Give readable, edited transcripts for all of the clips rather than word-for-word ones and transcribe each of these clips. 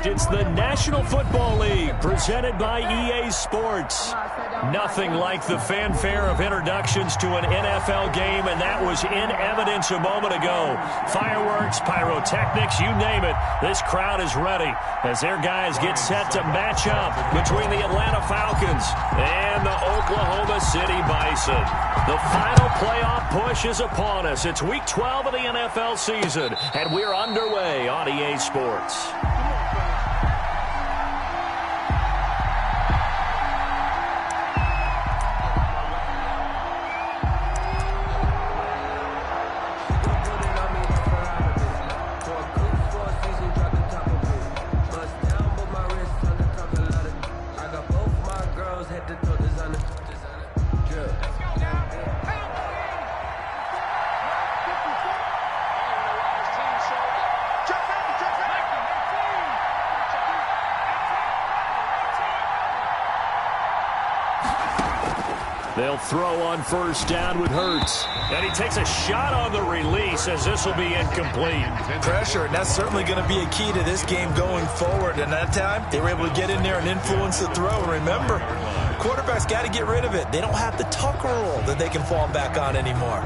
fact, it's the National Football League presented by EA Sports. Nothing like the fanfare of introductions to an NFL game, and that was in evidence a moment ago. Fireworks, pyrotechnics, you name it. This crowd is ready as their guys get set to match up between the Atlanta Falcons and the Oklahoma City Bison. The final playoff push is upon us. It's Week 12 of the NFL season, and we're underway on EA Sports. They'll throw on first down with Hurts. And he takes a shot on the release as this will be incomplete. Pressure, and that's certainly going to be a key to this game going forward. And that time, they were able to get in there and influence the throw. And remember, quarterbacks got to get rid of it. They don't have the Tucker rule that they can fall back on anymore.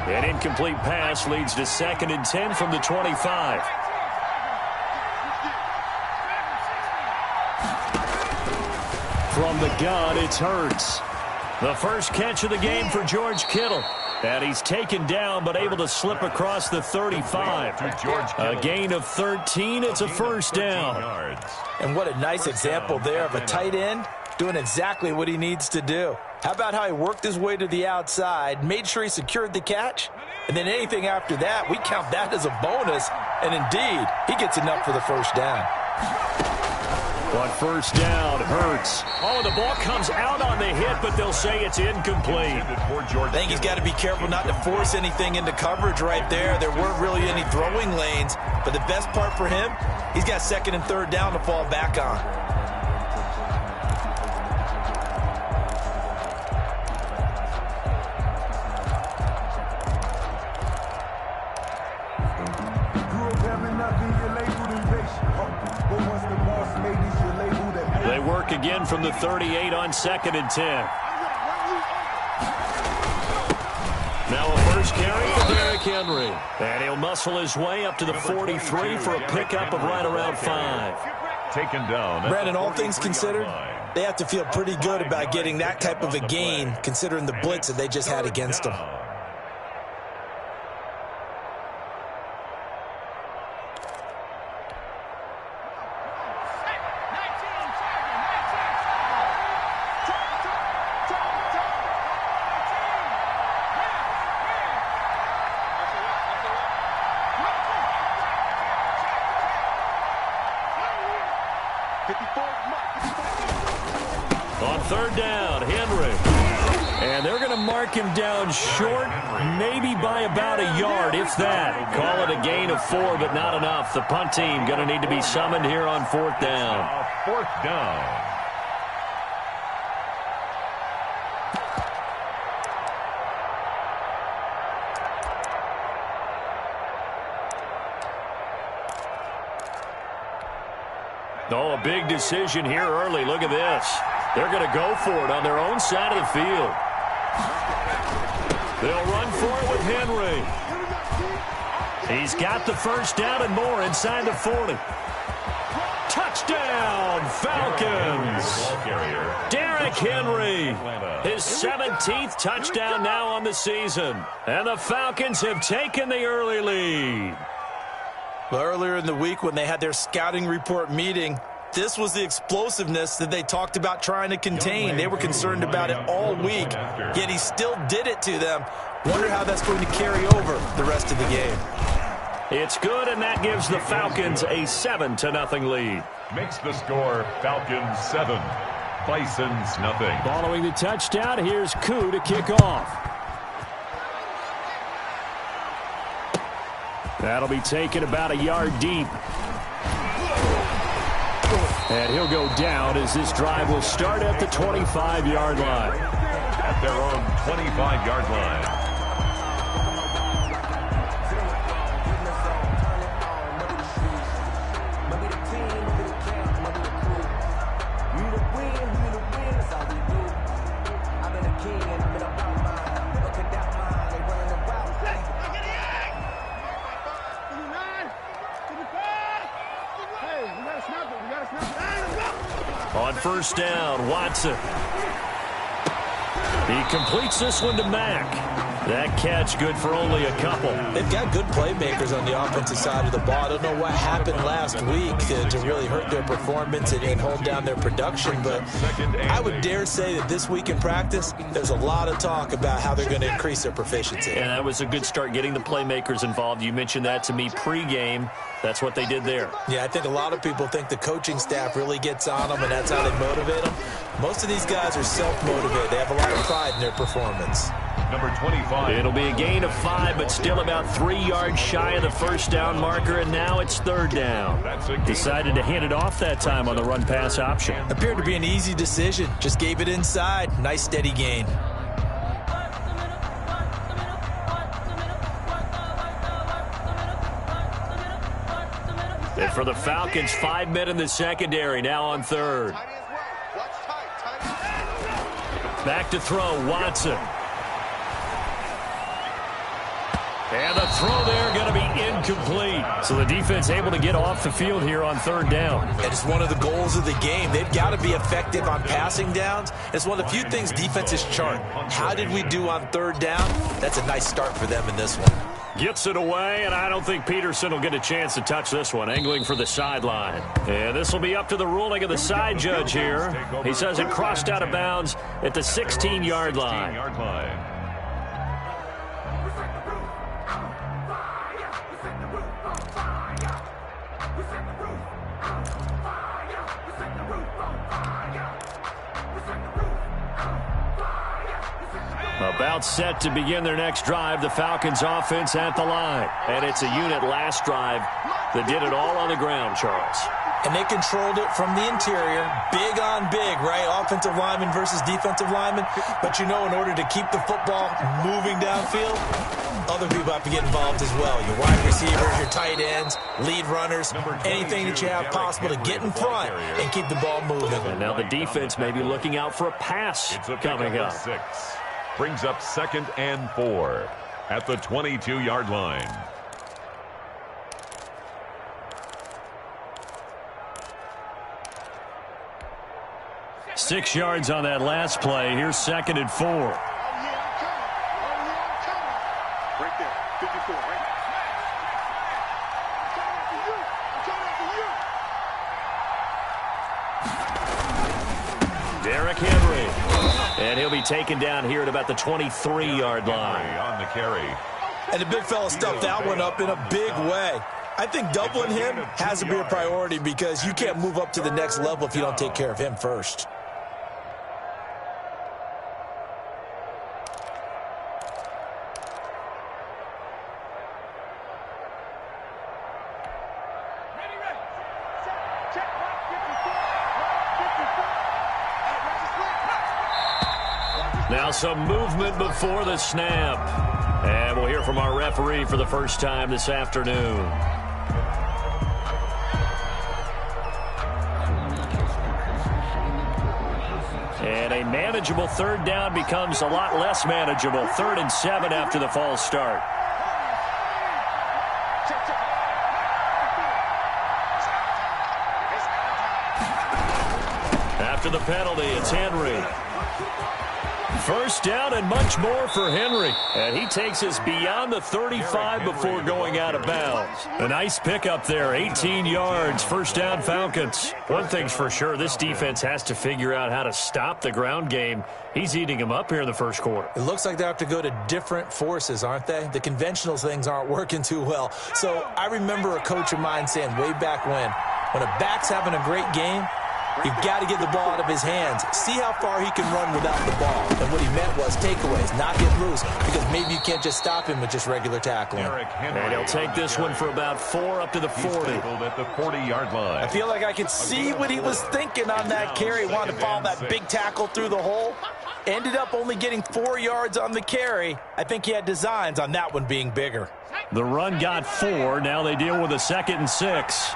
An incomplete pass leads to 2nd and 10 from the 25. From the gun, it's Hurts. The first catch of the game for George Kittle. And he's taken down but able to slip across the 35. A gain of 13. It's a first down. And what a nice example there of a tight end doing exactly what he needs to do. How about how he worked his way to the outside, made sure he secured the catch, and then anything after that, we count that as a bonus. And indeed, he gets enough for the first down. On first down, Hurts. Oh, the ball comes out on the hit, but they'll say it's incomplete. I think he's got to be careful not to force anything into coverage right there. There weren't really any throwing lanes, but the best part for him, he's got 2nd and 3rd down to fall back on. They work again from the 38 on 2nd and 10. Now a first carry for Derrick Henry. And he'll muscle his way up to the 43 for a pickup of right around 5. Taken down. Brandon, all things considered, they have to feel pretty good about getting that type of a gain, considering the blitz that they just had against them. On 3rd down, Henry. And they're going to mark him down short, maybe by about a yard, if that. Call it a gain of 4, but not enough. The punt team going to need to be summoned here on 4th down. 4th down. Oh, a big decision here early. Look at this. They're going to go for it on their own side of the field. They'll run for it with Henry. He's got the first down and more inside the 40. Touchdown, Falcons. Derrick Henry. His 17th touchdown now on the season. And the Falcons have taken the early lead. Well, earlier in the week when they had their scouting report meeting, this was the explosiveness that they talked about trying to contain. They were concerned about it all week, yet he still did it to them. Wonder how that's going to carry over the rest of the game. It's good, and that gives the Falcons a 7-0 lead. Makes the score Falcons 7, Bisons nothing. Following the touchdown, here's Koo to kick off. That'll be taken about a yard deep. And he'll go down as this drive will start at the 25-yard line. At their own 25-yard line. On first down, Watson. He completes this one to Mack. That catch good for only a couple. They've got good playmakers on the offensive side of the ball. I don't know what happened last week to really hurt their performance and hold down their production, but I would dare say that this week in practice, there's a lot of talk about how they're going to increase their proficiency. And that was a good start getting the playmakers involved. You mentioned that to me pregame. That's what they did there. Yeah, I think a lot of people think the coaching staff really gets on them, and that's how they motivate them. Most of these guys are self-motivated. They have a lot of pride in their performance. Number 25. It'll be a gain of 5, but still about 3 yards shy of the first down marker, and now it's third down. Decided to hand it off that time on the run-pass option. Appeared to be an easy decision. Just gave it inside. Nice, steady gain. And for the Falcons, 5 men in the secondary, now on third. Back to throw, Watson. And the throw there going to be incomplete. So the defense able to get off the field here on third down. And it's one of the goals of the game. They've got to be effective on passing downs. It's one of the few things defenses chart. How did we do on third down? That's a nice start for them in this one. Gets it away, and I don't think Peterson will get a chance to touch this one. Angling for the sideline. And this will be up to the ruling of the side judge here. He says it crossed out of bounds at the 16-yard line. About set to begin their next drive, the Falcons offense at the line. And it's a unit last drive that did it all on the ground, Charles. And they controlled it from the interior. Big on big, right? Offensive lineman versus defensive lineman. But you know, in order to keep the football moving downfield, other people have to get involved as well. Your wide receivers, your tight ends, lead runners, anything that you have possible to get in front and keep the ball moving. And now the defense may be looking out for a pass coming up. 6. Brings up 2nd and 4 at the 22-yard line. Six yards on that last play. Here's 2nd and 4. Right there, 54, right? Derrick Henry. And he'll be taken down here at about the 23-yard line. On the carry. And the big fella stuffed that one up in a big way. I think doubling him has to be a priority because you can't move up to the next level if you don't take care of him first. Now some movement before the snap. And we'll hear from our referee for the first time this afternoon. And a manageable third down becomes a lot less manageable. 3rd and 7 after the false start. After the penalty, it's Henry. First down and much more for Henry. And he takes us beyond the 35 before going out of bounds. A nice pickup there, 18 yards, first down Falcons. One thing's for sure, this defense has to figure out how to stop the ground game. He's eating them up here in the first quarter. It looks like they have to go to different forces, aren't they? The conventional things aren't working too well. So I remember a coach of mine saying way back when a back's having a great game, you've got to get the ball out of his hands. See how far he can run without the ball. And what he meant was takeaways, not get loose, because maybe you can't just stop him with just regular tackling. And he'll take this one for about 4 up to the 40. At the 40-yard line. I feel like I could see what he was thinking on that carry. Wanted to follow that big tackle through the hole. Ended up only getting 4 yards on the carry. I think he had designs on that one being bigger. The run got 4. Now they deal with a 2nd and 6.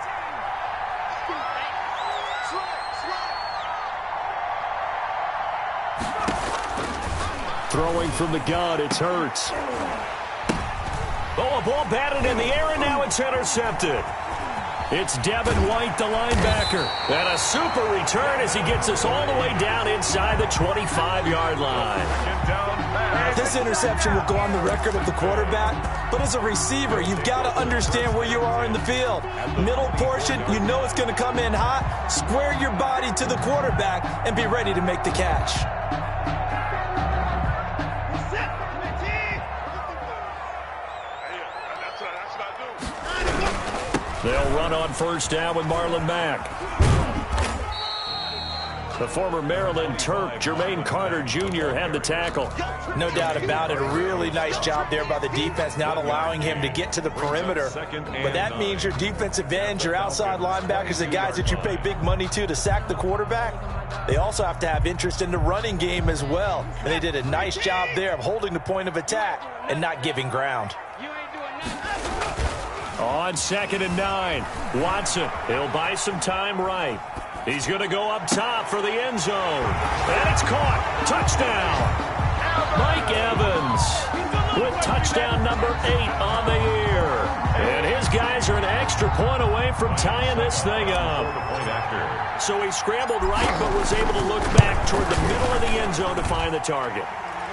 Throwing from the gun, it's Hurts. Oh, a ball batted in the air, and now it's intercepted. It's Devin White, the linebacker. And a super return as he gets us all the way down inside the 25-yard line. This interception will go on the record of the quarterback, but as a receiver, you've got to understand where you are in the field. Middle portion, you know it's going to come in hot. Square your body to the quarterback and be ready to make the catch. They'll run on first down with Marlon Mack. The former Maryland Terp, Jermaine Carter Jr., had the tackle. No doubt about it. A really nice job there by the defense, not allowing him to get to the perimeter. But that means your defensive ends, your outside linebackers, the guys that you pay big money to sack the quarterback, they also have to have interest in the running game as well. And they did a nice job there of holding the point of attack and not giving ground. On 2nd and 9, Watson, he'll buy some time right. He's going to go up top for the end zone. And it's caught. Touchdown. Mike Evans with touchdown number 8 on the year. And his guys are an extra point away from tying this thing up. So he scrambled right but was able to look back toward the middle of the end zone to find the target.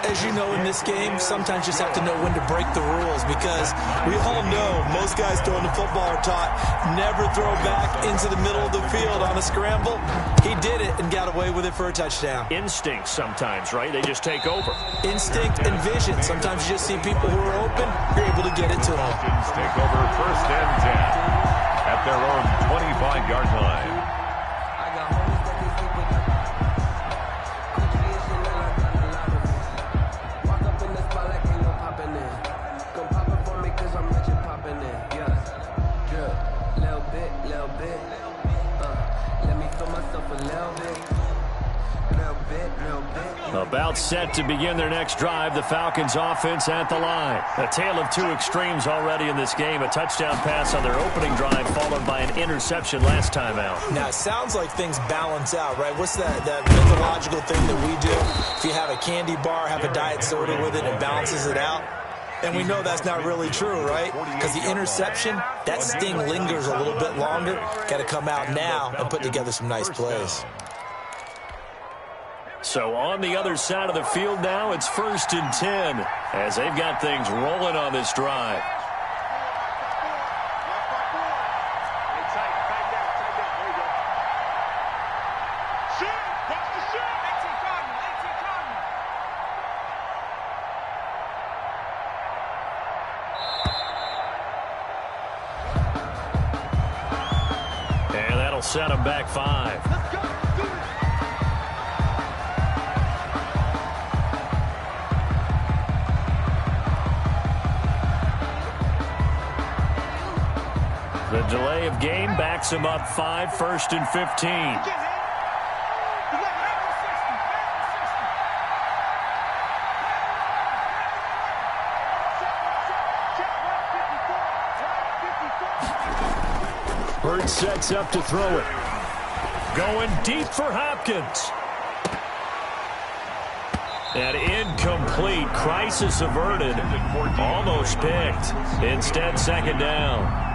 As you know, in this game, sometimes you just have to know when to break the rules, because we all know most guys throwing the football are taught never throw back into the middle of the field on a scramble. He did it and got away with it for a touchdown. Instinct sometimes, right? They just take over. Instinct and vision. Sometimes you just see people who are open, you're able to get it to them. Take over 1st and 10 at their own 25-yard line. About set to begin their next drive, the Falcons offense at the line. A tale of two extremes already in this game. A touchdown pass on their opening drive followed by an interception last time out. Now, it sounds like things balance out, right? What's that mythological thing that we do? If you have a candy bar, have a diet soda with it, it balances it out. And we know that's not really true, right? Because the interception, that sting lingers a little bit longer. Got to come out now and put together some nice plays. So on the other side of the field now, it's 1st and 10 as they've got things rolling on this drive. And that'll set them back 5. The delay of game backs him up 5, 1st and 15. Bird sets up to throw it. Going deep for Hopkins. And incomplete. Crisis averted. Almost picked. Instead, 2nd down.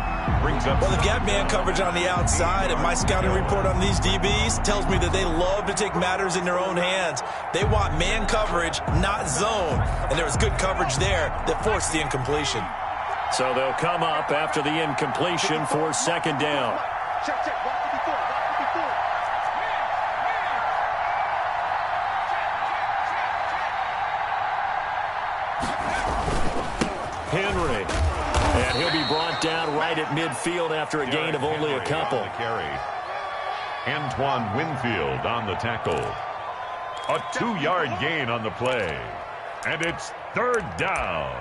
Well, they've got man coverage on the outside, and my scouting report on these DBs tells me that they love to take matters in their own hands. They want man coverage, not zone. And there was good coverage there that forced the incompletion. So they'll come up after the incompletion for 2nd down. Henry. And he'll be brought down right at midfield after a gain of only a couple. Antoine Winfield on the tackle. A 2-yard gain on the play. And it's 3rd down.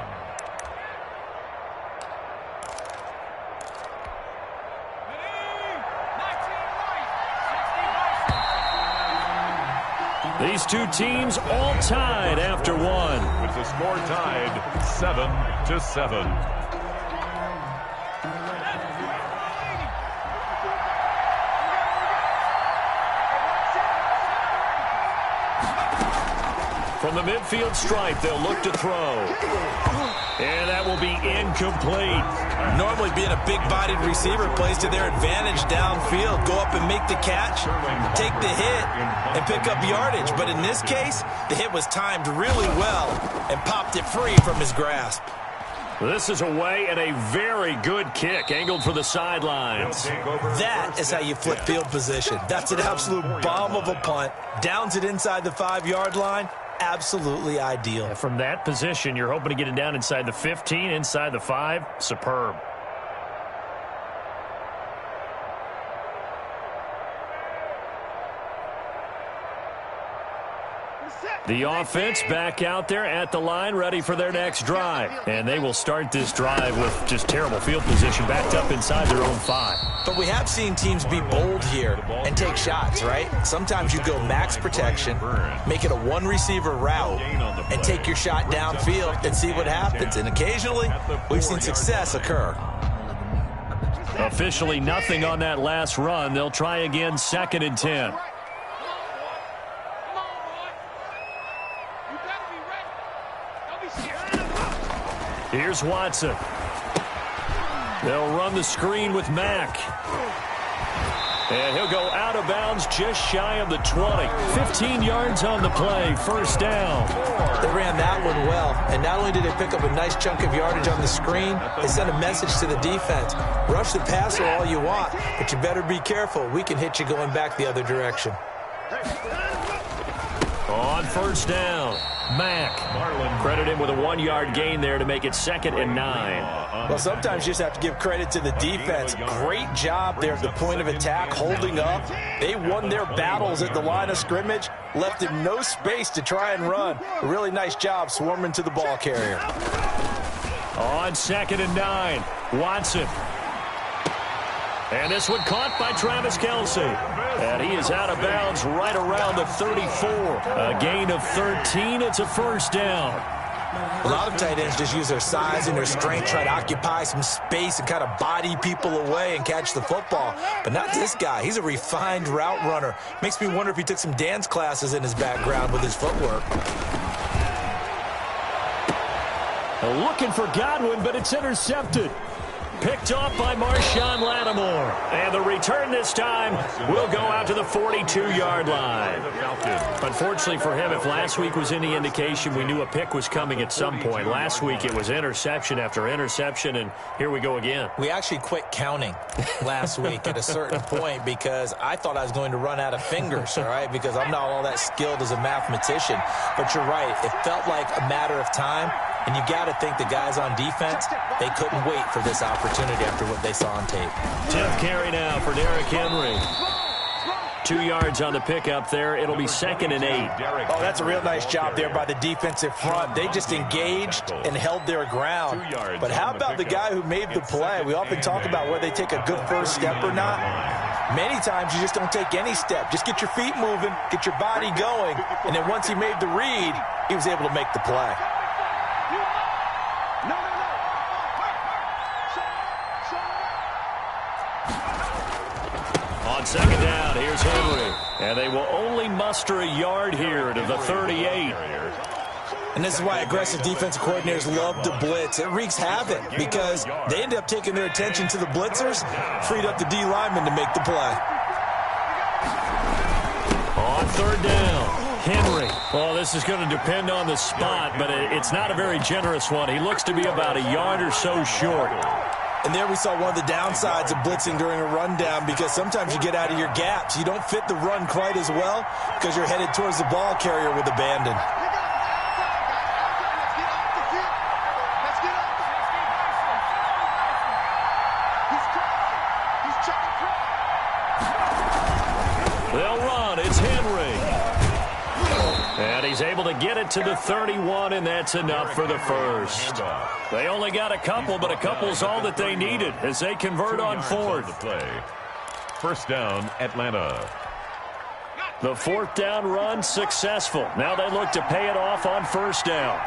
These two teams all tied after one. With the score tied 7-7. From the midfield stripe, they'll look to throw. And that will be incomplete. Normally being a big-bodied receiver plays to their advantage downfield. Go up and make the catch, take the hit, and pick up yardage. But in this case, the hit was timed really well and popped it free from his grasp. This is away and a very good kick, angled for the sidelines. That is how you flip field position. That's an absolute bomb of a punt. Downs it inside the 5-yard line. Absolutely ideal. From that position, you're hoping to get it down inside the 15, inside the 5. Superb. The offense back out there at the line, ready for their next drive. And they will start this drive with just terrible field position, backed up inside their own 5. But we have seen teams be bold here and take shots, right? Sometimes you go max protection, make it a one-receiver route, and take your shot downfield and see what happens. And occasionally, we've seen success occur. Officially nothing on that last run. They'll try again, 2nd and 10. Here's Watson. They'll run the screen with Mack. And he'll go out of bounds just shy of the 20. 15 yards on the play, 1st down. They ran that one well. And not only did they pick up a nice chunk of yardage on the screen, they sent a message to the defense. Rush the passer all you want, but you better be careful. We can hit you going back the other direction. On 1st down, Mack. Credit him with a 1-yard gain there to make it 2nd and 9. Well, sometimes you just have to give credit to the defense. Great job there at the point of attack, holding up. They won their battles at the line of scrimmage, left him no space to try and run. A really nice job swarming to the ball carrier. On 2nd and 9, Watson. And this one caught by Travis Kelce. And he is out of bounds right around the 34. A gain of 13. It's a 1st down. A lot of tight ends just use their size and their strength, try to occupy some space and kind of body people away and catch the football. But not this guy. He's a refined route runner. Makes me wonder if he took some dance classes in his background with his footwork. Looking for Godwin, but it's intercepted. Picked off by Marshawn Lattimore. And the return this time will go out to the 42-yard line. Unfortunately for him, if last week was any indication, we knew a pick was coming at some point. Last week it was interception after interception, and here we go again. We actually quit counting last week at a certain point because I thought I was going to run out of fingers, all right, because I'm not all that skilled as a mathematician. But you're right. It felt like a matter of time. And you got to think the guys on defense, they couldn't wait for this opportunity after what they saw on tape. 10th carry now for Derrick Henry. 2 yards on the pickup there. It'll be 2nd and 8. Oh, that's a real nice job there by the defensive front. They just engaged and held their ground. But how about the guy who made the play? We often talk about whether they take a good first step or not. Many times you just don't take any step. Just get your feet moving, get your body going. And then once he made the read, he was able to make the play. On 2nd down, here's Henry. And they will only muster a yard here to the 38. And this is why aggressive defensive coordinators love to blitz. It wreaks havoc because they end up taking their attention to the blitzers, freed up the D lineman to make the play. On 3rd down, Henry. Well, this is going to depend on the spot, but it's not a very generous one. He looks to be about a yard or so short. And there we saw one of the downsides of blitzing during a rundown because sometimes you get out of your gaps. You don't fit the run quite as well because you're headed towards the ball carrier with abandon. They'll run. It's Henry. And he's able to get it to the 31, and that's enough for the first. They only got a couple, but a couple's all that they needed as they convert on 4th. 1st down, Atlanta. The 4th down run successful. Now they look to pay it off on 1st down.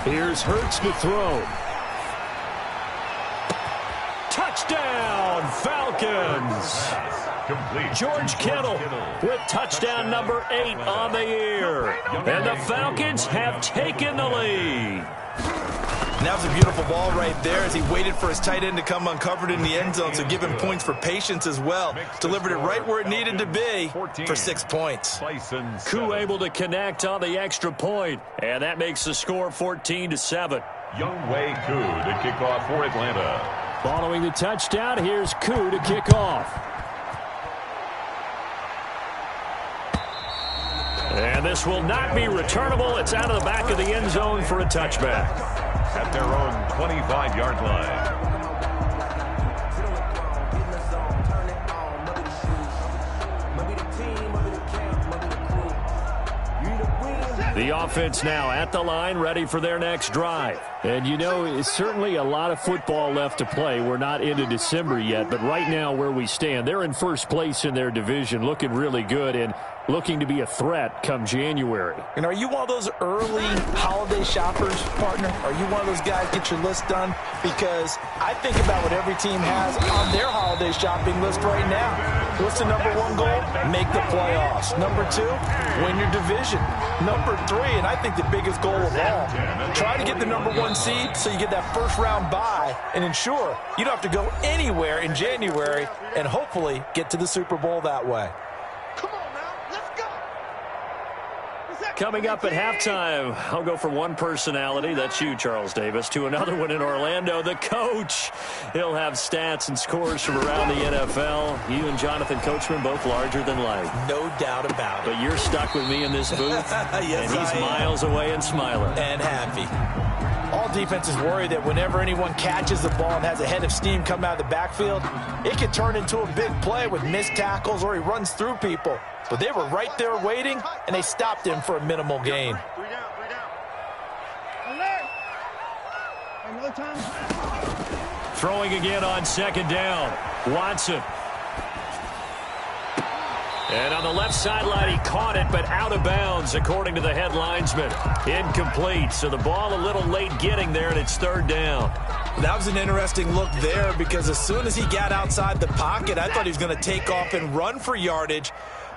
Here's Hurts to throw. Touchdown, Falcons. Complete. George Kittle with touchdown number 8 on the year. And the Falcons have taken the lead. And that was a beautiful ball right there as he waited for his tight end to come uncovered in the end zone, so give him points for patience as well. Delivered it right where it needed to be for 6 points. Koo able to connect on the extra point, and that makes the score 14-7. Younghoe Koo to kick off for Atlanta. Following the touchdown, here's Koo to kick off. And this will not be returnable. It's out of the back of the end zone for a touchback. At their own 25-yard line. The offense now at the line, ready for their next drive. And, you know, it's certainly a lot of football left to play. We're not into December yet, but right now where we stand, they're in first place in their division, looking really good and looking to be a threat come January. And are you one of those early holiday shoppers, partner? Are you one of those guys get your list done? Because I think about what every team has on their holiday shopping list right now. What's the number 1 goal? Make the playoffs. Number 2, win your division. Number 3, and I think the biggest goal of all, try to get the number 1 seed so you get that first round bye and ensure you don't have to go anywhere in January and hopefully get to the Super Bowl that way. Coming up at halftime, I'll go from one personality, that's you, Charles Davis, to another one in Orlando, the coach. He'll have stats and scores from around the NFL. You and Jonathan Coachman, both larger than life. No doubt about it. But you're stuck with me in this booth, yes, and he's miles away and smiling. And happy. All defenses worry that whenever anyone catches the ball and has a head of steam come out of the backfield, it can turn into a big play with missed tackles or he runs through people. But they were right there waiting, and they stopped him for a minimal gain. Throwing again on second down. Watson. And on the left sideline, he caught it, but out of bounds, according to the head linesman. Incomplete, so the ball a little late getting there, and it's third down. That was an interesting look there because as soon as he got outside the pocket, I thought he was going to take off and run for yardage.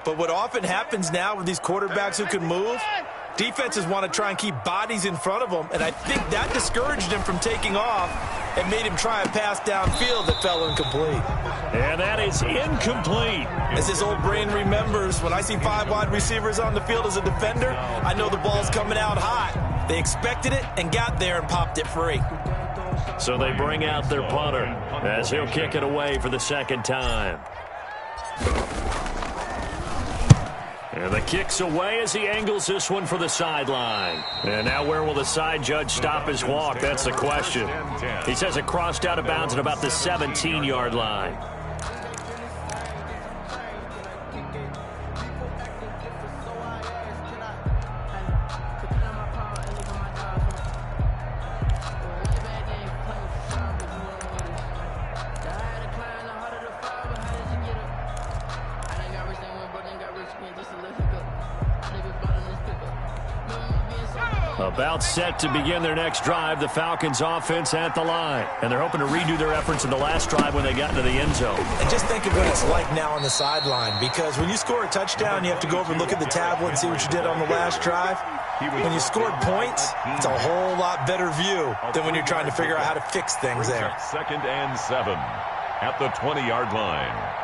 But what often happens now with these quarterbacks who can move, defenses want to try and keep bodies in front of them, and I think that discouraged him from taking off and made him try a pass downfield that fell incomplete. And that is incomplete. As his old brain remembers, when I see 5 wide receivers on the field as a defender, I know the ball's coming out hot. They expected it and got there and popped it free. So they bring out their punter as he'll kick it away for the second time. And the kick's away as he angles this one for the sideline. And now where will the side judge stop his walk? That's the question. He says it crossed out of bounds at about the 17-yard line. About set to begin their next drive, the Falcons offense at the line. And they're hoping to redo their efforts in the last drive when they got into the end zone. And just think of what it's like now on the sideline, because when you score a touchdown, you have to go over and look at the tablet and see what you did on the last drive. When you scored points, it's a whole lot better view than when you're trying to figure out how to fix things there. 2nd and 7 at the 20-yard line.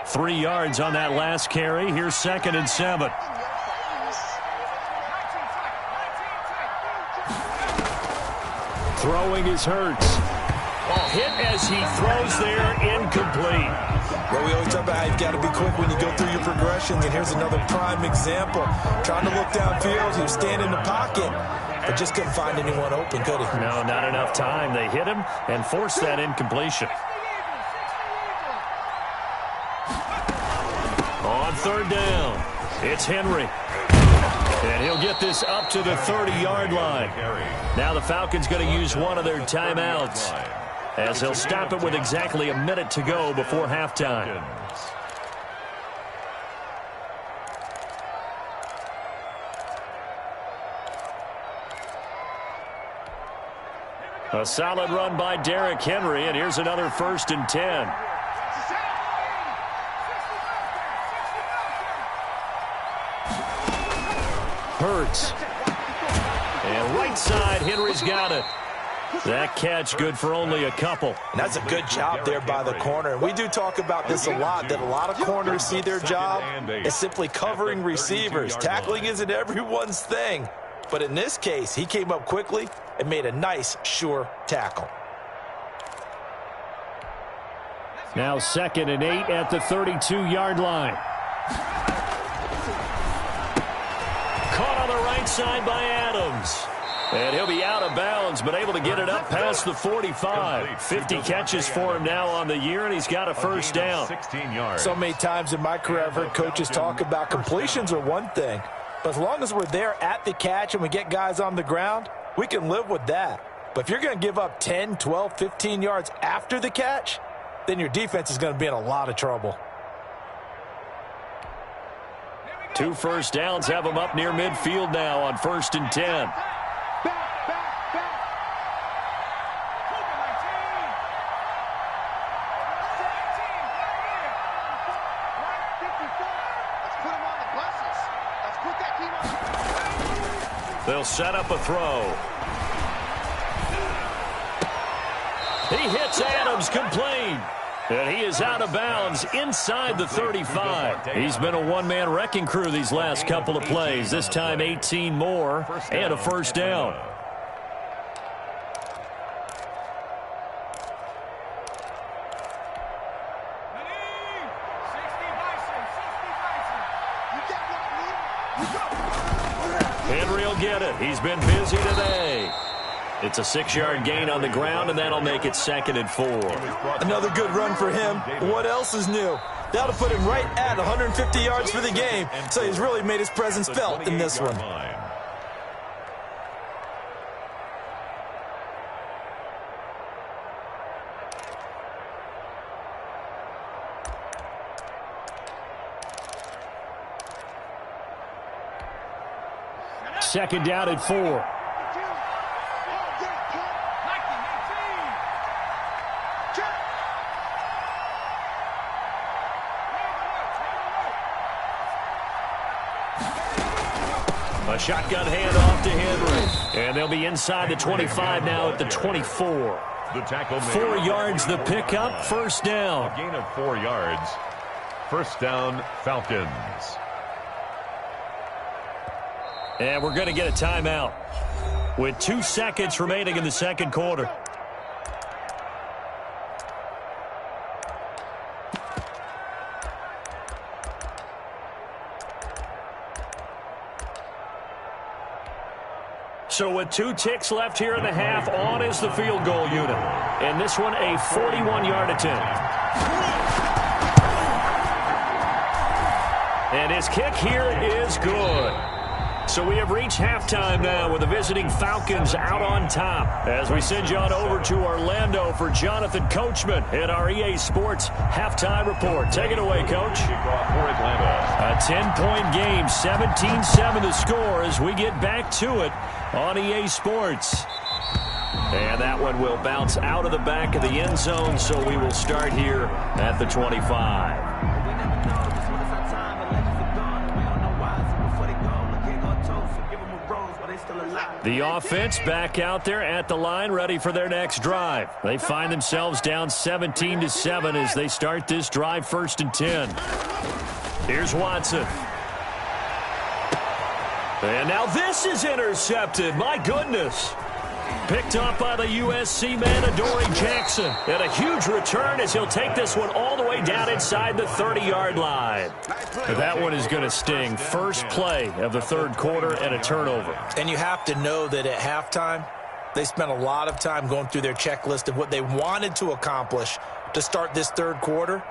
Three yards on that last carry. Here's 2nd and 7. Throwing is Hurts. Hit as he throws there, incomplete. Well, we always talk about how you've got to be quick when you go through your progressions, and here's another prime example. Trying to look downfield, he was standing in the pocket, but just couldn't find anyone open, could he? No, not enough time. They hit him and forced that incompletion. On third down, it's Henry. And he'll get this up to the 30-yard line. Now the Falcons going to use one of their timeouts as they'll stop it with exactly a minute to go before halftime. A solid run by Derrick Henry, and here's another 1st and 10. Hurts. And right side, Henry's got it. That catch good for only a couple. And that's a good job there by the corner. And we do talk about this a lot, that a lot of corners see their job as simply covering receivers. Tackling isn't everyone's thing. But in this case, he came up quickly and made a nice, sure tackle. Now 2nd and 8 at the 32-yard line. Caught on the right side by Adams. And he'll be out of bounds, but able to get it up past the 45. 50 catches for him now on the year, and he's got a 1st down. 16 yards. So many times in my career I've heard coaches talk about completions are one thing. But as long as we're there at the catch and we get guys on the ground, we can live with that. But if you're going to give up 10, 12, 15 yards after the catch, then your defense is going to be in a lot of trouble. 2 1st downs have him up near midfield now on 1st and 10. They'll set up a throw. He hits Adams, complete. And he is out of bounds inside the 35. He's been a one-man wrecking crew these last couple of plays. This time 18 more and a 1st down. Henry will get it. He's been busy today. It's a 6-yard gain on the ground, and that'll make it 2nd and 4. Another good run for him. What else is new? That'll put him right at 150 yards for the game, so he's really made his presence felt in this one. Second down at 4. A shotgun handoff to Henry. And they'll be inside the 25 now at the 24. The tackle 4 yards the pickup, 1st down. A gain of 4 yards. 1st down, Falcons. And we're going to get a timeout with 2 seconds remaining in the 2nd quarter. So with 2 ticks left here in the half, on is the field goal unit. And this one, a 41-yard attempt. And his kick here is good. So we have reached halftime now with the visiting Falcons out on top. As we send you on over to Orlando for Jonathan Coachman in our EA Sports halftime report. Take it away, Coach. A 10-point game, 17-7 the score as we get back to it on EA Sports. And that one will bounce out of the back of the end zone, so we will start here at the 25. The offense back out there at the line, ready for their next drive. They find themselves down 17-7 as they start this drive, 1st and 10. Here's Watson. And now this is intercepted. My goodness. Picked up by the USC man, Adoree Jackson. And a huge return as he'll take this one all the way down inside the 30-yard line. But that one is going to sting. First play of the 3rd quarter and a turnover. And you have to know that at halftime, they spent a lot of time going through their checklist of what they wanted to accomplish to start this 3rd quarter.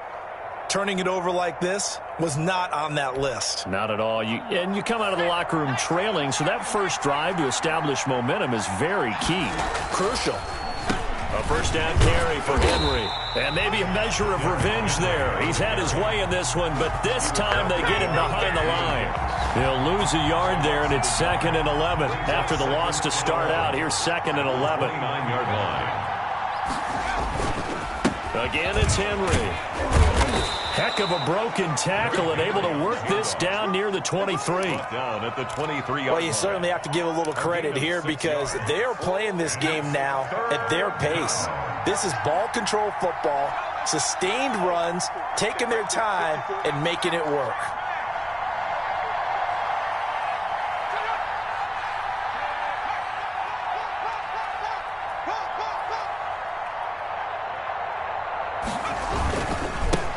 Turning it over like this was not on that list. Not at all. And you come out of the locker room trailing, so that first drive to establish momentum is very key. Crucial. A 1st down carry for Henry. And maybe a measure of revenge there. He's had his way in this one, but this time they get him behind the line. He'll lose a yard there, and it's 2nd and 11. After the loss to start out, here's 2nd and 11. 9-yard line. Again, it's Henry. Heck of a broken tackle and able to work this down near the 23. Down at the 23-yard line. Well, you certainly have to give a little credit here because they are playing this game now at their pace. This is ball control football, sustained runs, taking their time, and making it work.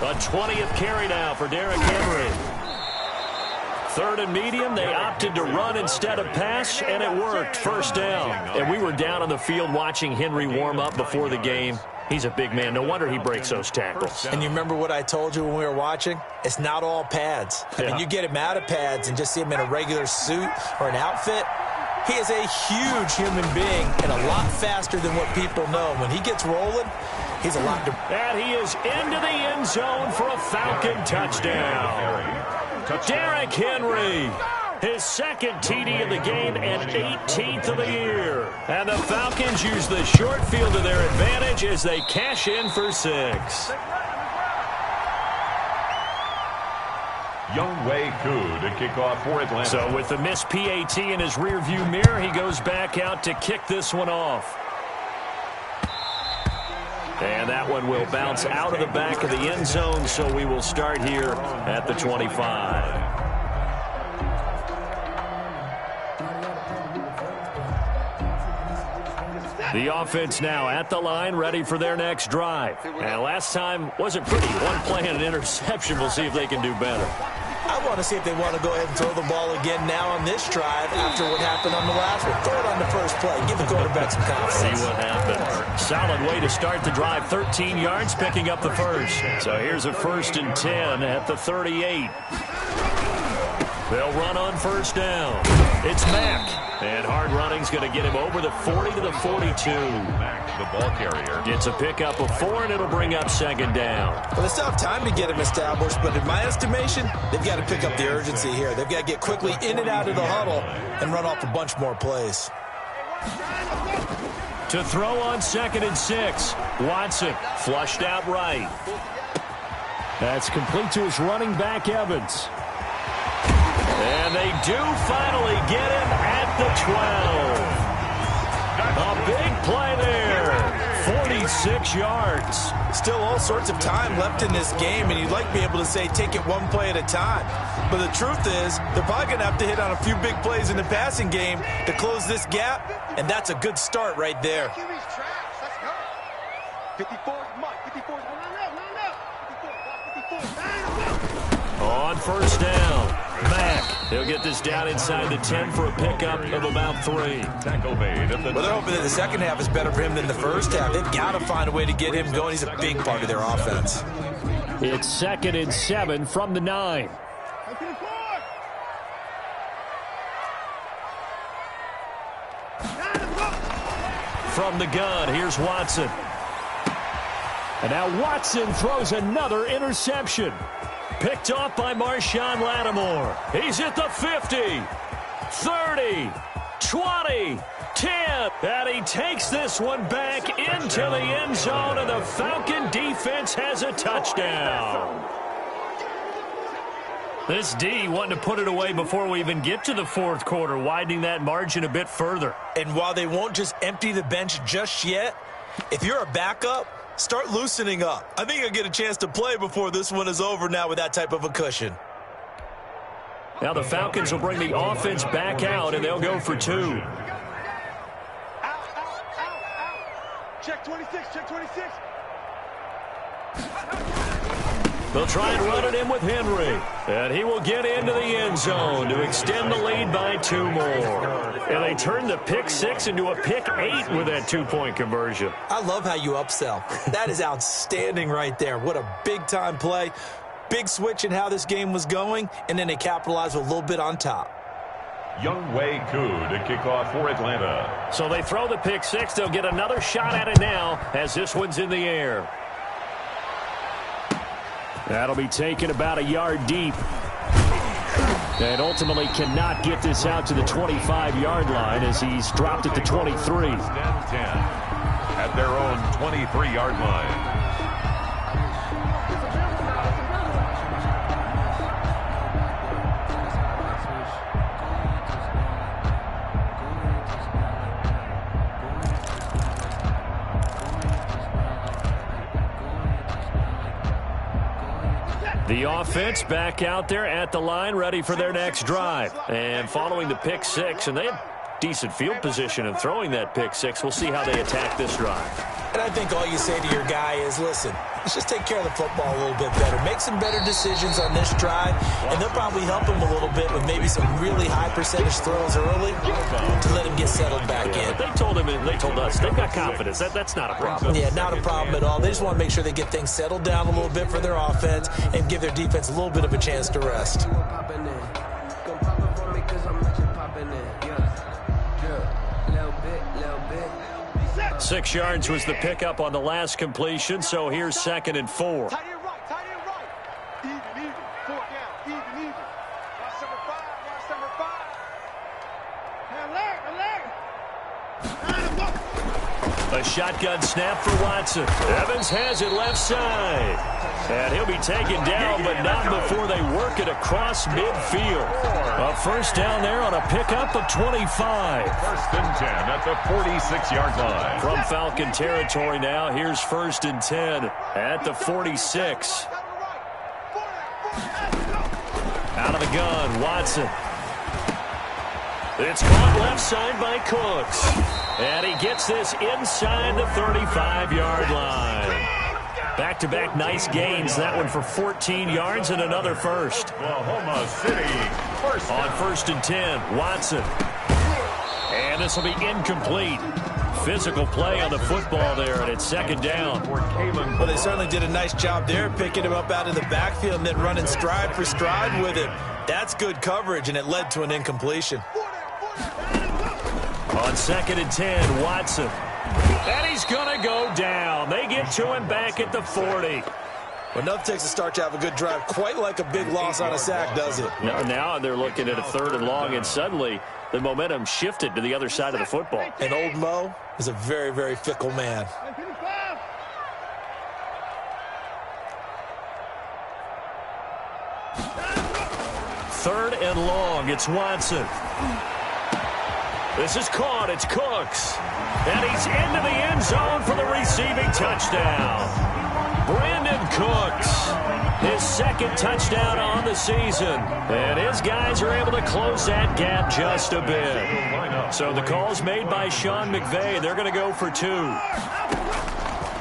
A 20th carry now for Derrick Henry. 3rd and medium, they opted to run instead of pass, and it worked. First down. And we were down on the field watching Henry warm up before the game. He's a big man. No wonder he breaks those tackles. And you remember what I told you when we were watching? It's not all pads. I mean, you get him out of pads and just see him in a regular suit or an outfit. He is a huge human being and a lot faster than what people know. When he gets rolling, he's a lot to... And he is into the end zone for a Falcon touchdown. Derrick Henry, his 2nd TD of the game and 18th of the year. And the Falcons use the short field to their advantage as they cash in for 6. Younghoe Koo to kick off for Atlanta. So with the missed PAT in his rearview mirror, he goes back out to kick this one off. And that one will bounce out of the back of the end zone, so we will start here at the 25. The offense now at the line, ready for their next drive. And last time wasn't pretty. One play and an interception. We'll see if they can do better. I want to see if they want to go ahead and throw the ball again now on this drive after what happened on the last one. Throw it on the first play. Give the quarterback some confidence. See what happens. Solid way to start the drive. 13 yards, picking up the first. So here's a 1st and 10 at the 38. They'll run on first down. It's Mack. And hard running's going to get him over the 40 to the 42. Mack, the ball carrier. Gets a pickup of 4, and it'll bring up 2nd down. Well, they still have time to get him established, but in my estimation, they've got to pick up the urgency here. They've got to get quickly in and out of the huddle and run off a bunch more plays. To throw on 2nd and 6. Watson flushed out right. That's complete to his running back, Evans. And they do finally get him at the 12. A big play there. 46 yards. Still all sorts of time left in this game, and you'd like to be able to say take it one play at a time. But the truth is, they're probably going to have to hit on a few big plays in the passing game to close this gap, and that's a good start right there. 54, Mike, 54, line up. 54, On first down, Mack. He'll get this down inside the 10 for a pickup of about 3. Tackle made at the... Well, they're hoping that the second half is better for him than the first half. They've got to find a way to get him going. He's a big part of their offense. It's 2nd and 7 from the 9. From the gun, here's Watson. And now Watson throws another interception. Picked off by Marshawn Lattimore. He's at the 50, 30, 20, 10. And he takes this one back into the end zone, and the Falcon defense has a touchdown. This D wanting to put it away before we even get to the 4th quarter, widening that margin a bit further. And while they won't just empty the bench just yet, if you're a backup, start loosening up. I think you'll get a chance to play before this one is over now with that type of a cushion. Now the Falcons will bring the offense back out, and they'll go for 2. Check 26, check 26. They'll try and run it in with Henry. And he will get into the end zone to extend the lead by 2 more. And they turn the pick 6 into a pick 8 with that 2-point conversion. I love how you upsell. That is outstanding right there. What a big-time play. Big switch in how this game was going, and then they capitalized with a little bit on top. Younghoe Koo to kick off for Atlanta. So they throw the pick 6. They'll get another shot at it now as this one's in the air. That'll be taken about a yard deep. And ultimately cannot get this out to the 25-yard line as he's dropped at the 23. First and 10 at their own 23-yard line. The offense back out there at the line, ready for their next drive. And following the pick six, and they have decent field position in throwing that pick six. We'll see how they attack this drive. And I think all you say to your guy is, listen, let's just take care of the football a little bit better. Make some better decisions on this drive, and they'll probably help him a little bit with maybe some really high percentage throws early to let him get settled back in. They told us they've got confidence. That's not a problem. Yeah, not a problem at all. They just want to make sure they get things settled down a little bit for their offense and give their defense a little bit of a chance to rest. 6 yards was the pickup on the last completion, so here's 2nd and 4. Tight end right, tight end right. Even. 4 down, even. Watch number 5. A shotgun snap for Watson. Evans has it left side. And he'll be taken down, but not before they work it across midfield. A first down there on a pickup of 25. First and 10 at the 46-yard line. From Falcon territory now, here's 1st and 10 at the 46. Out of the gun, Watson. It's caught left side by Cooks. And he gets this inside the 35-yard line. Back-to-back nice gains. That one for 14 yards and another first. Oklahoma City. On 1st and 10, Watson. And this will be incomplete. Physical play on the football there, and it's 2nd down. Well, they certainly did a nice job there, picking him up out of the backfield and then running stride for stride with him. That's good coverage, and it led to an incompletion. On 2nd and 10, Watson. And he's going to go down. They get to him back at the 40. Well, enough takes a start to have a good drive. Quite like a big loss on a sack, does it? Now they're looking at a 3rd and long, and suddenly the momentum shifted to the other side of the football. And old Mo is a very, very fickle man. Third and long, it's Watson. This is caught, it's Cooks. And he's into the end zone for the receiving touchdown. Brandon Cooks, his 2nd touchdown on the season. And his guys are able to close that gap just a bit. So the call's made by Sean McVay. They're going to go for 2.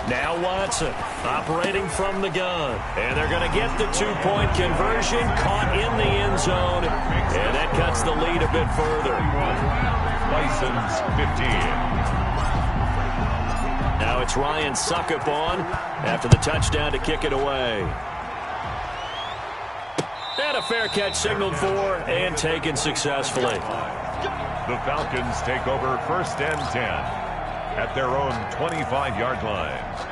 Now Watson operating from the gun. And they're going to get the 2-point conversion, caught in the end zone. And that cuts the lead a bit further. Bison's 15. Now it's Ryan Suckup on after the touchdown to kick it away. And a fair catch signaled for and taken successfully. The Falcons take over 1st and 10 at their own 25-yard line.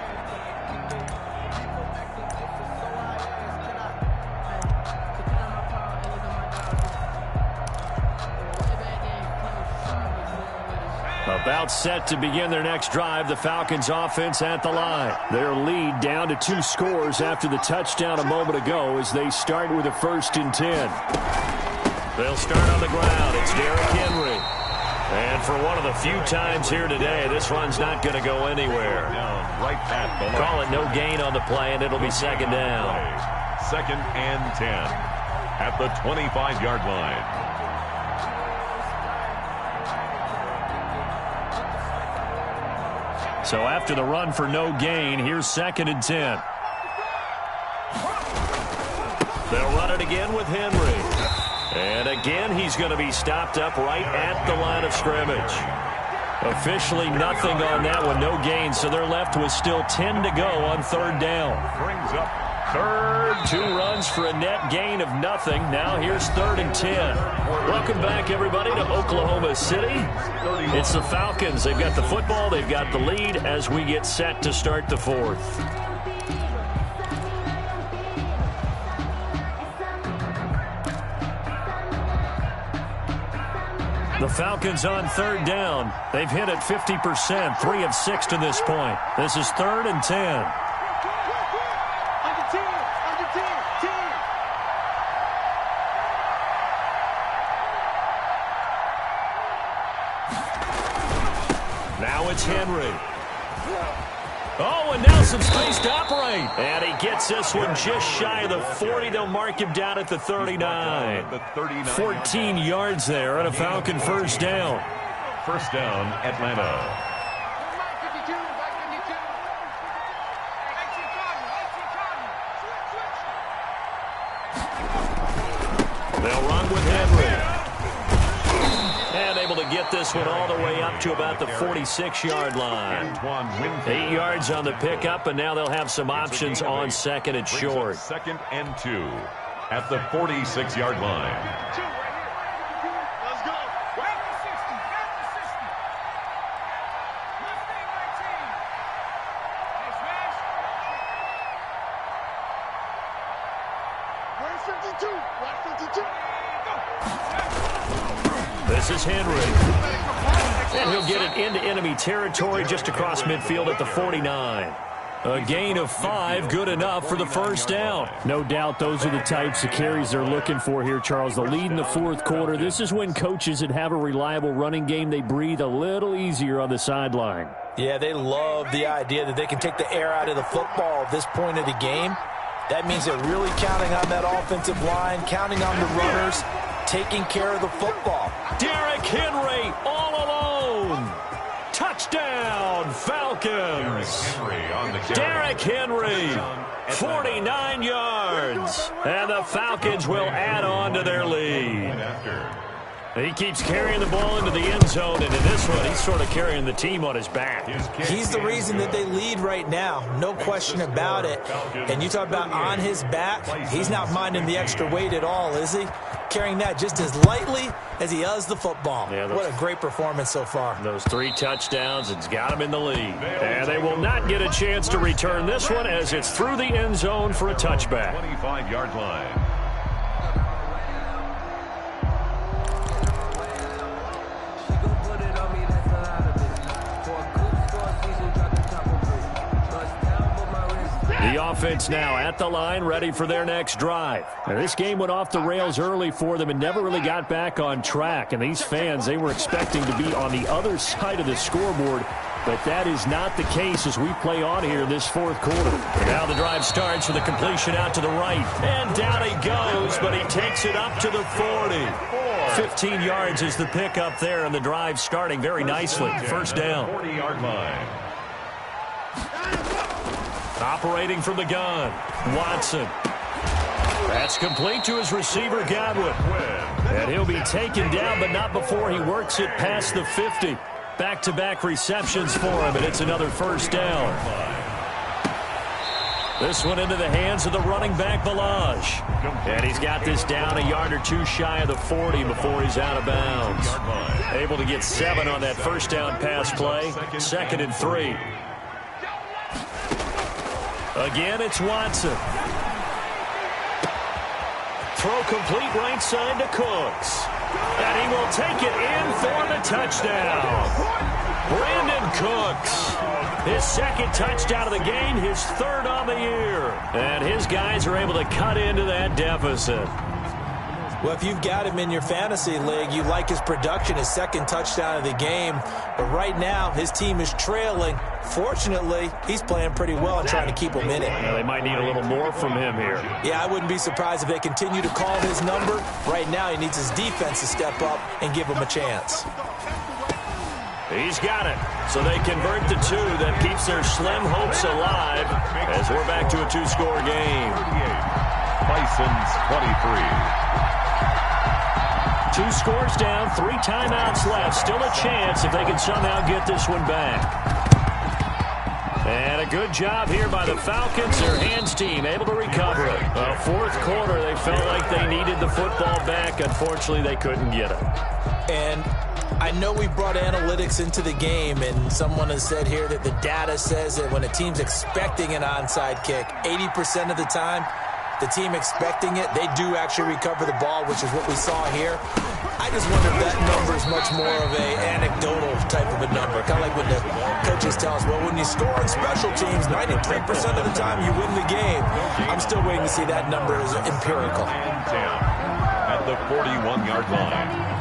About set to begin their next drive, the Falcons offense at the line. Their lead down to 2 scores after the touchdown a moment ago as they start with a 1st and 10. They'll start on the ground. It's Derrick Henry. And for one of the few times here today, this run's not going to go anywhere. Right at the line. Call it no gain on the play, and it'll be 2nd down. 2nd and 10 at the 25-yard line. So after the run for no gain, here's 2nd and 10. They'll run it again with Henry. And again, he's going to be stopped up right at the line of scrimmage. Officially nothing on that one, no gain, so they're left with still 10 to go on 3rd down. Brings up 3rd. 2 runs for a net gain of nothing. Now here's 3rd and 10. Welcome back, everybody, to Oklahoma City. It's the Falcons. They've got the football. They've got the lead as we get set to start the 4th. The Falcons on 3rd down. They've hit it 50%, 3 of 6 to this point. This is 3rd and 10. Under 10, under 10, 10. Now it's Henry. Oh, and now some space to operate. And he gets this one just shy of the 40. They'll mark him down at the 39. 14 yards there and a Falcon first down. First down, Atlanta. They'll run with Henry. And able to get this one all the way up to about the 46-yard line. 8 yards on the pickup, and now they'll have some options on 2nd and short. 2nd and 2 at the 46-yard line. This is Henry. And he'll get it into enemy territory just across midfield at the 49. A gain of 5, good enough for the first down. No doubt those are the types of carries they're looking for here, Charles. The lead in the 4th quarter. This is when coaches that have a reliable running game, they breathe a little easier on the sideline. Yeah, they love the idea that they can take the air out of the football at this point of the game. That means they're really counting on that offensive line, counting on the runners, taking care of the football. Derrick Henry all alone. Touchdown, Falcons. Derrick Henry, 49 yards. And the Falcons will add on to their lead. He keeps carrying the ball into the end zone, and in this one, he's sort of carrying the team on his back. He's the reason that they lead right now, no question about it. And you talk about on his back, he's not minding the extra weight at all, is he? Carrying that just as lightly as he does the football. Yeah, what a great performance so far. Those 3 touchdowns, it's got him in the lead. And they will not get a chance to return this one as it's through the end zone for a touchback. 25-yard line. The offense now at the line, ready for their next drive. Now, this game went off the rails early for them and never really got back on track. And these fans, they were expecting to be on the other side of the scoreboard. But that is not the case as we play on here this 4th quarter. Now the drive starts with a completion out to the right. And down he goes, but he takes it up to the 40. 15 yards is the pickup there, and the drive starting very nicely. First down. 40-yard line. Operating from the gun, Watson. That's complete to his receiver, Godwin. And he'll be taken down, but not before he works it past the 50. Back-to-back receptions for him, and it's another first down. This one into the hands of the running back, Balaj. And he's got this down a yard or 2 shy of the 40 before he's out of bounds. Able to get 7 on that first down pass play. 2nd and 3. Again, it's Watson. Throw complete right side to Cooks. And he will take it in for the touchdown. Brandon Cooks. His 2nd touchdown of the game, his 3rd on the year. And his guys are able to cut into that deficit. Well, if you've got him in your fantasy league, you like his production, his 2nd touchdown of the game. But right now, his team is trailing. Fortunately, he's playing pretty well and trying to keep him in it. They might need a little more from him here. Yeah, I wouldn't be surprised if they continue to call his number. Right now, he needs his defense to step up and give him a chance. He's got it. So they convert the 2. That keeps their slim hopes alive as we're back to a 2-score game. Bison's 23. 2 scores down, 3 timeouts left. Still a chance if they can somehow get this one back. And a good job here by the Falcons. Their hands team able to recover it. 4th quarter, they felt like they needed the football back. Unfortunately, they couldn't get it. And I know we brought analytics into the game, and someone has said here that the data says that when a team's expecting an onside kick, 80% of the time, the team expecting it, they do actually recover the ball, which is what we saw here. I just wonder if that number is much more of a anecdotal type of a number. Kind of like when the coaches tell us, well, when you score on special teams, 93% of the time you win the game. I'm still waiting to see that number is empirical. At the 41-yard line.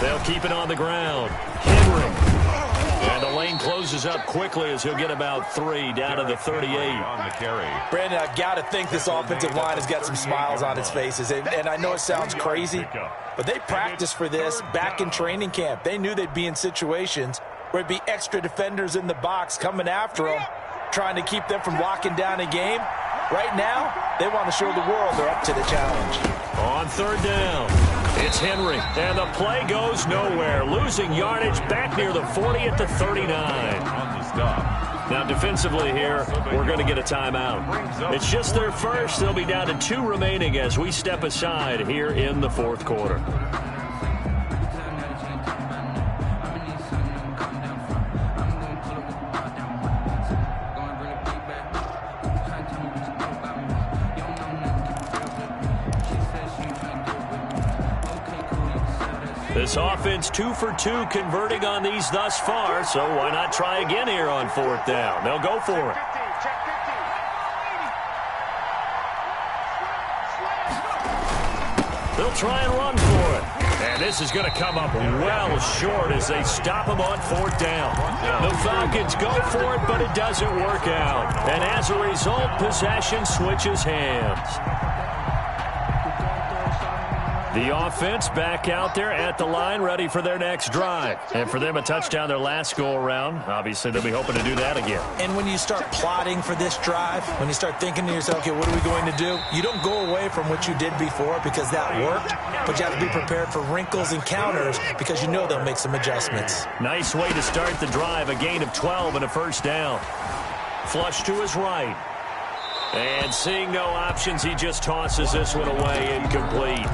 They'll keep it on the ground. Henry. And the lane closes up quickly as he'll get about 3 down to the 38. On the carry. Brandon, I've got to think this offensive line has got some smiles on its faces. And I know it sounds crazy, but they practiced for this back in training camp. They knew they'd be in situations where it'd be extra defenders in the box coming after them, trying to keep them from locking down a game. Right now, they want to show the world they're up to the challenge. On third down, it's Henry, and the play goes nowhere. Losing yardage back near the 40 at the 39. On the stop. Now, defensively here, we're going to get a timeout. It's just their first. They'll be down to 2 remaining as we step aside here in the fourth quarter. This offense 2 for 2 converting on these thus far, so why not try again here on fourth down? They'll go for it. They'll try and run for it. And this is going to come up well short as they stop him on fourth down. The Falcons go for it, but it doesn't work out. And as a result, possession switches hands. The offense back out there at the line, ready for their next drive. And for them, a touchdown their last go-around. Obviously, they'll be hoping to do that again. And when you start plotting for this drive, when you start thinking to yourself, okay, what are we going to do? You don't go away from what you did before because that worked, but you have to be prepared for wrinkles and counters because you know they'll make some adjustments. Nice way to start the drive, a gain of 12 and a first down. Flush to his right. And seeing no options, he just tosses this one away, incomplete.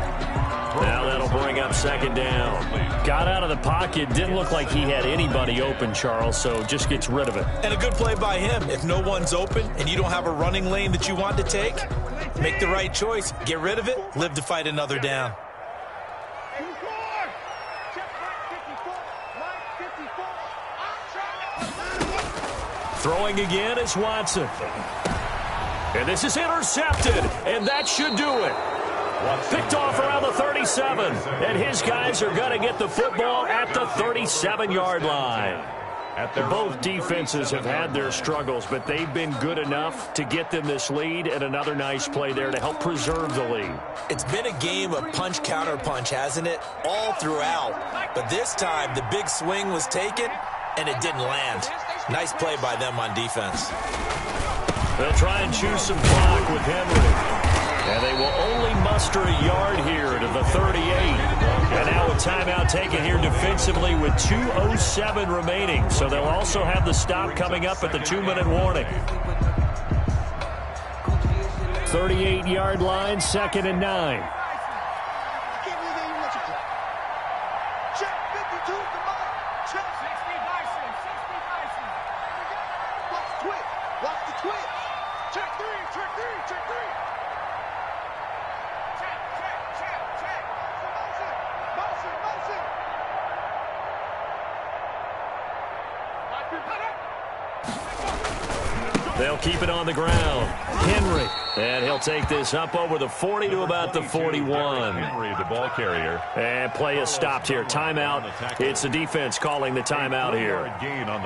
Now that'll bring up second down. Got out of the pocket. Didn't look like he had anybody open, Charles, so just gets rid of it. And a good play by him. If no one's open and you don't have a running lane that you want to take, make the right choice. Get rid of it. Live to fight another down. Throwing again is Watson. And this is intercepted, and that should do it. Picked off around the 37, and his guys are going to get the football at the 37-yard line. Both defenses have had their struggles, but they've been good enough to get them this lead, and another nice play there to help preserve the lead. It's been a game of punch-counter-punch, hasn't it? All throughout. But this time, the big swing was taken, and it didn't land. Nice play by them on defense. They'll try and choose some clock with Henry. And they will only muster a yard here to the 38. And now a timeout taken here defensively with 2:07 remaining. So they'll also have the stop coming up at the 2-minute warning. 38-yard line, 2nd and 9. They'll keep it on the ground. Henry. And he'll take this up over the 40 to about the 41. Henry, the ball carrier. And play is stopped here. Timeout. It's the defense calling the timeout here.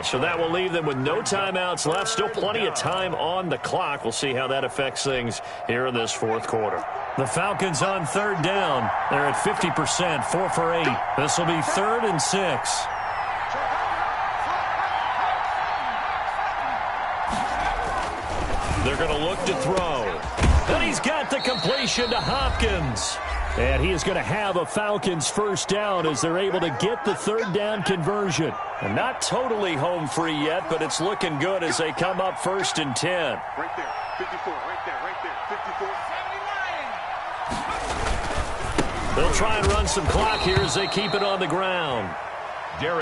So that will leave them with no timeouts left. Still plenty of time on the clock. We'll see how that affects things here in this fourth quarter. The Falcons on third down. They're at 50%, 4 for 8. This will be 3rd and 6. They're going to look to throw. And he's got the completion to Hopkins. And he is going to have a Falcons first down as they're able to get the third down conversion. And not totally home free yet, but it's looking good as they come up 1st and 10. Right there, 54, right there, 54. They'll try and run some clock here as they keep it on the ground.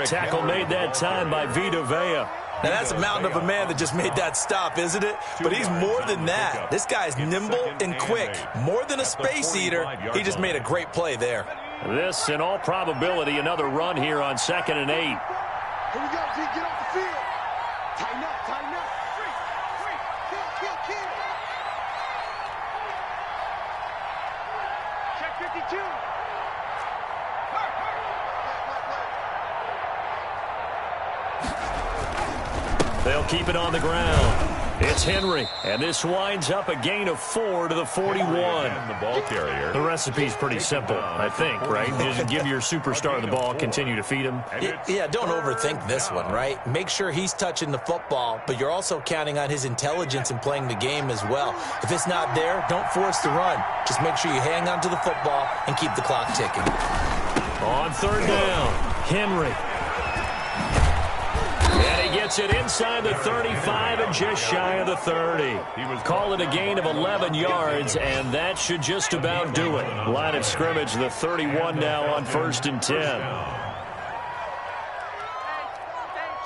Tackle made that time by Vita Vea. Now, that's a mountain of a man that just made that stop, isn't it? But he's more than that. This guy's nimble and quick. More than a space eater, he just made a great play there. This, in all probability, another run here on 2nd and 8. Here we go, G, get off the field. Tighten up, tighten up. Kill. Check 52. They'll keep it on the ground. It's Henry, and this winds up a gain of 4 to the 41. The ball carrier. The recipe's pretty simple, I think, right? Just give your superstar the ball, continue to feed him. Yeah, don't overthink this one, right? Make sure he's touching the football, but you're also counting on his intelligence in playing the game as well. If it's not there, don't force the run. Just make sure you hang on to the football and keep the clock ticking. On 3rd down, Henry. And he gets it inside the 35 and just shy of the 30. Call it a gain of 11 yards, and that should just about do it. Line of scrimmage, the 31 now on 1st and 10.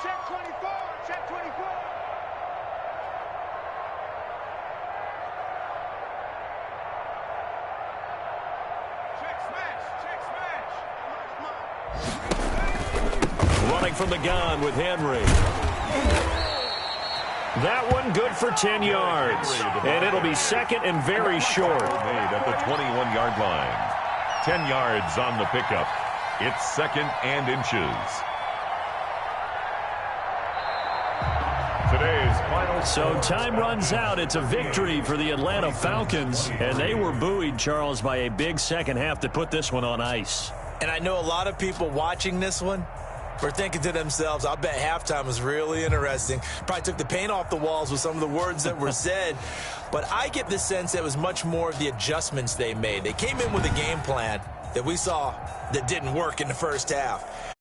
Check 24, check 24. Running from the gun with Henry. That one good for 10 yards. And it'll be 2nd and very short. Made at the 21-yard line. 10 yards on the pickup. It's 2nd and inches. Today's final. So time runs out. It's a victory for the Atlanta Falcons. And they were buoyed, Charles, by a big second half to put this one on ice. And I know a lot of people watching this one were thinking to themselves, I bet halftime was really interesting. Probably took the paint off the walls with some of the words that were said. But I get the sense that it was much more of the adjustments they made. They came in with a game plan that we saw that didn't work in the first half.